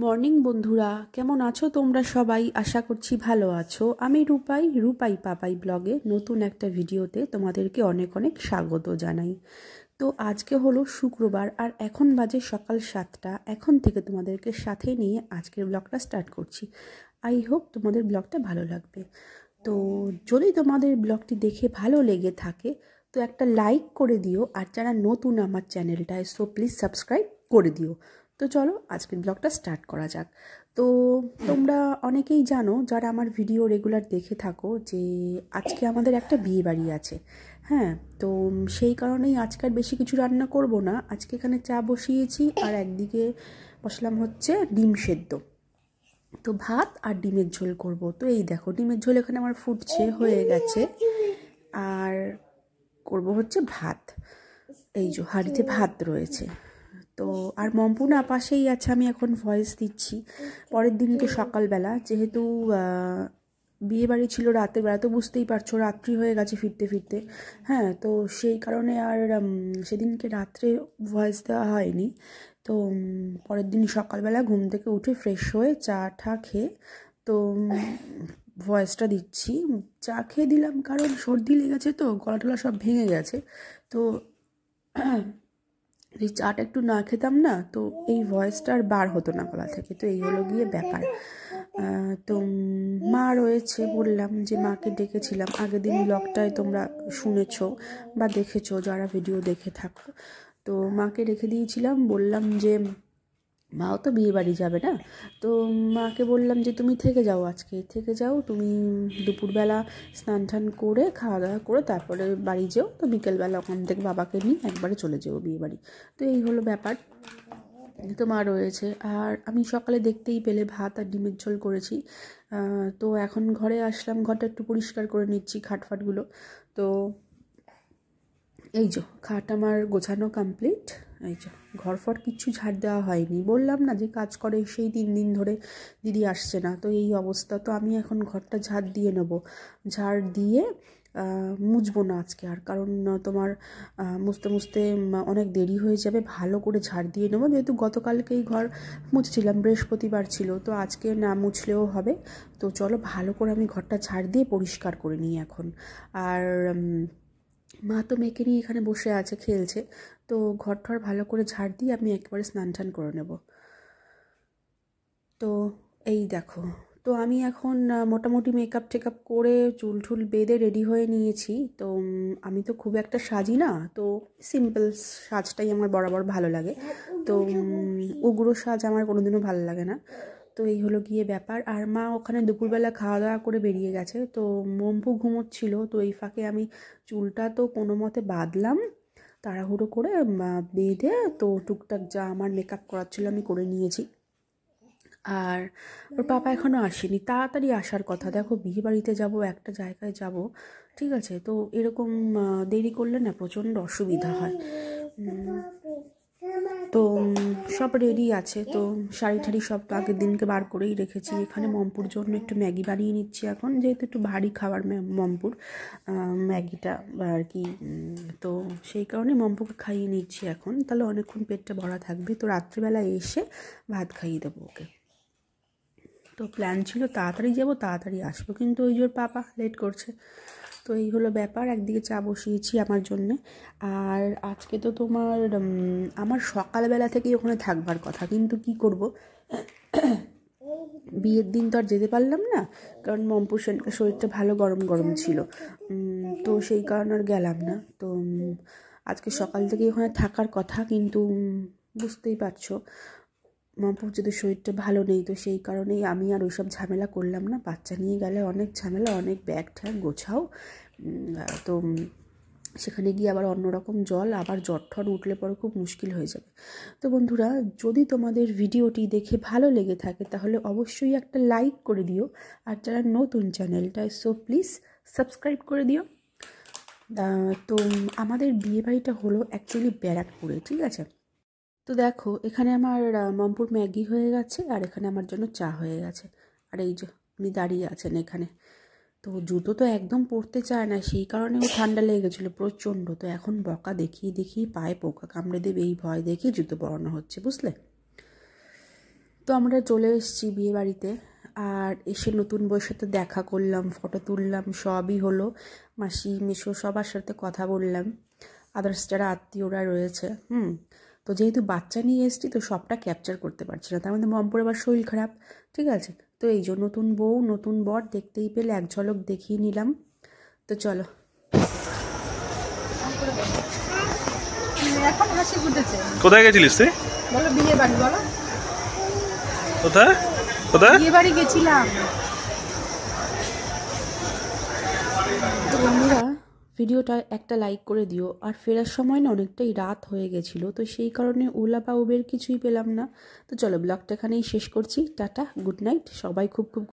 Morning বন্ধুরা, কেমন আছো তোমরা সবাই? আশা করছি ভালো আছো। আমি রূপাই পাপাই ব্লগে নতুন একটা ভিডিওতে তোমাদেরকে অনেক অনেক স্বাগত জানাই। তো আজকে হলো শুক্রবার আর এখন বাজে সকাল 7টা। এখন থেকে তোমাদেরকে সাথে নিয়ে আজকের ব্লগটা স্টার্ট করছি। আই হোপ তোমাদের ব্লগটা ভালো লাগবে। তো যদি তোমাদের ব্লগটি দেখে ভালো লেগে থাকে তো একটা লাইক করে দিও, আর যারা নতুন আমার চ্যানেলটায় সো প্লিজ সাবস্ক্রাইব করে দিও। তো চলো আজকের ব্লগটা স্টার্ট করা যাক। তো তোমরা অনেকেই জানো, যারা আমার ভিডিও রেগুলার দেখে থাকো, যে আজকে আমাদের একটা বিয়ে বাড়ি আছে। হ্যাঁ, তো সেই কারণেই আজকাল বেশি কিছু রান্না করব না। আজকে এখানে চা বসিয়েছি আর একদিকে বসলাম হচ্ছে ডিম সেদ্ধ। তো ভাত আর ডিমের ঝোল করব। তো এই দেখো ডিমের ঝোল এখানে আমার ফুটছে, হয়ে গেছে। আর করব হচ্ছে ভাত। এই যে হাঁড়িতে ভাত রয়েছে। তো আর মম্পুনা পাশেই আছে, আমি এখন ভয়েস দিচ্ছি। পরের দিনকে সকালবেলা, যেহেতু বিয়ে বাড়ি ছিল রাতের বেলা, তো বুঝতেই পারছো রাত্রি হয়ে গেছে ফিরতে ফিরতে। হ্যাঁ, তো সেই কারণে আর সেদিনকে রাত্রে ভয়েস দেওয়া হয়নি। তো পরের দিন সকালবেলা ঘুম থেকে উঠে ফ্রেশ হয়ে চা ঠা খেয়ে তো ভয়েসটা দিচ্ছি। চা খেয়ে দিলাম কারণ সর্দি লেগেছে, তো গলা টলা সব ভেঙে গেছে। তো এই চাটা একটু না খেতাম না, তো এই ভয়েসটা আর বার হতো না গলা থেকে। তো এই হলো গিয়ে ব্যাপার। তো মা রয়েছে, বললাম যে মাকে ডেকেছিলাম। আগের দিন ব্লগটায় তোমরা শুনেছো বা দেখেছো যারা ভিডিও দেখে থাকো। তো মাকে রেখে দিয়েছিলাম, বললাম যে মাও তো বিয়ে বাড়ি যাবে না। তো মাকে বললাম যে তুমি থেকে যাও, আজকে থেকে যাও তুমি, দুপুরবেলা স্নান টান করে খাওয়া দাওয়া করে তারপরে বাড়ি যেও। তো বিকেলবেলা ওখান থেকে বাবাকে নিয়ে একবারে চলে যেও বিয়ে বাড়ি। তো এই হলো ব্যাপার। তো মা রয়েছে, আর আমি সকালে দেখতেই পেলে ভাত আর ডিমের ঝোল করেছি। তো এখন ঘরে আসলাম, ঘরটা একটু পরিষ্কার করে নিচ্ছি, খাটফাটগুলো। তো এই যে খাট আমার গোছানো কমপ্লিট। এই যে ঘরফর কিচ্ছু ঝাড় দেওয়া হয়নি, বললাম না যে কাজ করে সেই 3 দিন ধরে দিদি আসছে না, তো এই অবস্থা। তো আমি এখন ঘরটা ঝাড় দিয়ে নেব। ঝাড় দিয়ে মুছবো না আজকে আর, কারণ তোমার মুছতে মুছতে অনেক দেরি হয়ে যাবে। ভালো করে ঝাড় দিয়ে নেবো, যেহেতু গতকালকেই ঘর মুছছিলাম, বৃহস্পতিবার ছিল, তো আজকে না মুছলেও হবে। তো চলো ভালো করে আমি ঘরটা ঝাড় দিয়ে পরিষ্কার করে নিই এখন। আর মা তো মেয়েকে নিয়ে এখানে বসে আছে, খেলছে। তো ঘর ঠর ভালো করে ঝাড় দিয়ে আমি একেবারে স্নান টান করে নেব। তো এই দেখো, তো আমি এখন মোটামুটি মেকআপ টেকআপ করে চুল টুল বেঁধে রেডি হয়ে নিয়েছি। তো আমি তো খুব একটা সাজি না, তো সিম্পল সাজটাই আমার বরাবর ভালো লাগে। তো উগ্র সাজ আমার কোনোদিনও ভালো লাগে না। তো এই হলো গিয়ে ব্যাপার। আর মা ওখানে দুপুরবেলা খাওয়া দাওয়া করে বেরিয়ে গেছে, তো মম্পু ঘুমোচ্ছিল। তো এই ফাঁকে আমি চুলটা তো কোনো মতে বাঁধলাম তাড়াহুড়ো করে, বেঁধে তো টুকটাক যা আমার মেকআপ করার ছিল আমি করে নিয়েছি। আর ওর পাপা এখনও আসেনি, তাড়াতাড়ি আসার কথা। দেখো বিয়ে বাড়িতে যাবো, একটা জায়গায় যাব, ঠিক আছে, তো এরকম দেরি করলে না প্রচণ্ড অসুবিধা হয়। তো সব রেডি আছে, তো শাড়ি ঠাড়ি সব আগের দিনকে বার করেই রেখেছি। এখানে মম্পুর জন্য একটু ম্যাগি বানিয়ে নিচ্ছি এখন, যেহেতু একটু ভারী খাবার মম্পুর ম্যাগিটা আর কি। তো সেই কারণে মম্পুকে খাইয়ে নিচ্ছি এখন, তাহলে অনেকক্ষণ পেটটা ভরা থাকবে। তো রাত্রিবেলা এসে ভাত খাইয়ে দেবো ওকে। তো প্ল্যান ছিল তাড়াতাড়ি যাবো তাড়াতাড়ি আসবো, কিন্তু ওই জোর পাপা লেট করছে। তো এই হলো ব্যাপার। একদিকে চা বসিয়েছি আমার জন্যে। আর আজকে তো তোমার আমার সকালবেলা থেকেই ওখানে থাকবার কথা, কিন্তু কি করব, বিয়ের দিন তো আর যেতে পারলাম না, কারণ মম্পুর শরীরটা ভালো গরম গরম ছিল। তো সেই কারণে আর গেলাম না। তো আজকে সকাল থেকেই ওখানে থাকার কথা, কিন্তু বুঝতেই পারছো মম্পুর যদি শরীরটা ভালো নেই, তো সেই কারণেই আমি আর ওইসব ঝামেলা করলাম না। বাচ্চা নিয়ে গেলে অনেক ঝামেলা, অনেক ব্যাগ ঠ্যাগ গোছাও। তো সেখানে গিয়ে আবার অন্যরকম জল, আবার জ্বর ঠর উঠলে পরে খুব মুশকিল হয়ে যাবে। তো বন্ধুরা, যদি তোমাদের ভিডিওটি দেখে ভালো লেগে থাকে তাহলে অবশ্যই একটা লাইক করে দিও, আর যারা নতুন চ্যানেলটায় সো প্লিজ সাবস্ক্রাইব করে দিও। তো আমাদের বিয়েবাড়িটা হলো অ্যাকচুয়ালি ব্যারাকপুরে, ঠিক আছে। তো দেখো এখানে আমার মম্পুর ম্যাগি হয়ে গেছে, আর এখানে আমার জন্য চা হয়ে গেছে। আর এই যে উনি দাঁড়িয়ে আছেন এখানে। তো জুতো তো একদম পরতে চায় না, সেই কারণে ও ঠান্ডা লেগে গেছিলো প্রচণ্ড। তো এখন বকা দেখিয়ে দেখিয়ে পায়ে পোকা কামড়ে দেবে এই ভয় দেখিয়ে জুতো পরানো হচ্ছে, বুঝলে। তো আমরা চলে এসেছি বিয়ে বাড়িতে, আর এসে নতুন বউয়ের সাথে দেখা করলাম, ফটো তুললাম, সবই হলো। মাসি মেসো সবার সাথে কথা বললাম, আদার্স যারা আত্মীয়রা রয়েছে। তো যেহেতু বাচ্চা নিয়ে এসেছি তো সবটা ক্যাপচার করতে পারছি না, তার মধ্যে মম্পুর আবার শরীর খারাপ, ঠিক আছে। তো এই যে নতুন বউ নতুন বর দেখতেই পেলে, এক ঝলক দেখিয়ে নিলাম। তো চলো। এখন হাসি ফুটেছে। কোথায় গেছিলিস তুই? বলো বিয়ে বাড়ি, বলো কোথায় কোথায়? বিয়ে বাড়ি গেছিলাম। তো বন্ধুরা, ভিডিওটা একটা লাইক করে দিও। আর ফেরার সময় না অনেকটাই রাত হয়ে গেছিলো, তো সেই কারণে ওলা বা উবের কিছুই পেলাম না। তো চলো, ব্লগটা এখানেই শেষ করছি। টাটা, গুড নাইট, সবাই খুব খুব